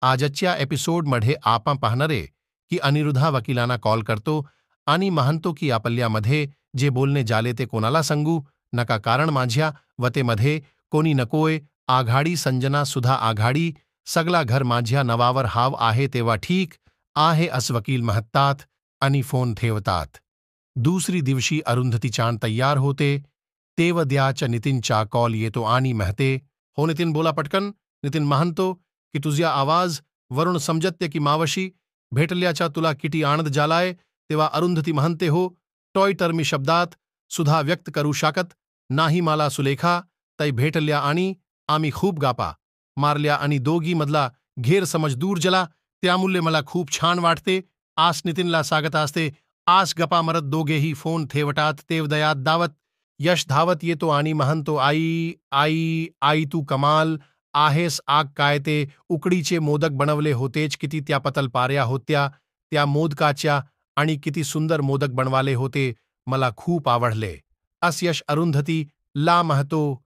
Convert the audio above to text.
आजच्या एपिसोडमध्ये आपण पाहणारे की अनिरुद्धा वकिलांना कॉल करतो आणि म्हणतो की आपल्यामध्ये जे बोलणे झाले ते कोणाला सांगू नका, कारण माझ्या वतेमध्ये कोणी नकोय. आघाडी संजना सुद्धा आघाडी, सगळा घर माझ्या नवावर हाव आहे. तेव्हा ठीक आहे असं वकील म्हणतात आणि फोन ठेवतात. दुसरी दिवशी अरुंधती छान तयार होते. तेवढ्याच्या नितीनचा कॉल येतो आणि म्हणते, हो नितीन बोला पटकन. नितीन म्हणतो की तुझ्या आवाज वरून समजते की मावशी भेटल्याचा तुला किती आनंद झालाय. तेव्हा अरुंधती म्हणते, हो टॉय टर्मी शब्दात सुद्धा व्यक्त करू शकत नाही मला सुलेखा ताई भेटल्या आणि आम्ही खूप गप्पा मारल्या आणि दोघी मधला गैरसमज दूर झाला, त्यामुळे मला खूप छान वाटते. आज नितीनला सांगत असते. आज गप्पा मारत दोघेही फोन ठेवतात. तेवढ्यात दावत यश धावत येतो आणि म्हणतो, आई आई आई तू कमाल आहेस. आग काय ते उकडीचे मोदक बनवले होतेच, किती त्या पतल पाऱ्या होत्या त्या मोदकाच्या आणि किती सुंदर मोदक बनवाले होते, मला खूप आवडले. अस यश अरुंधती ला म्हणतो.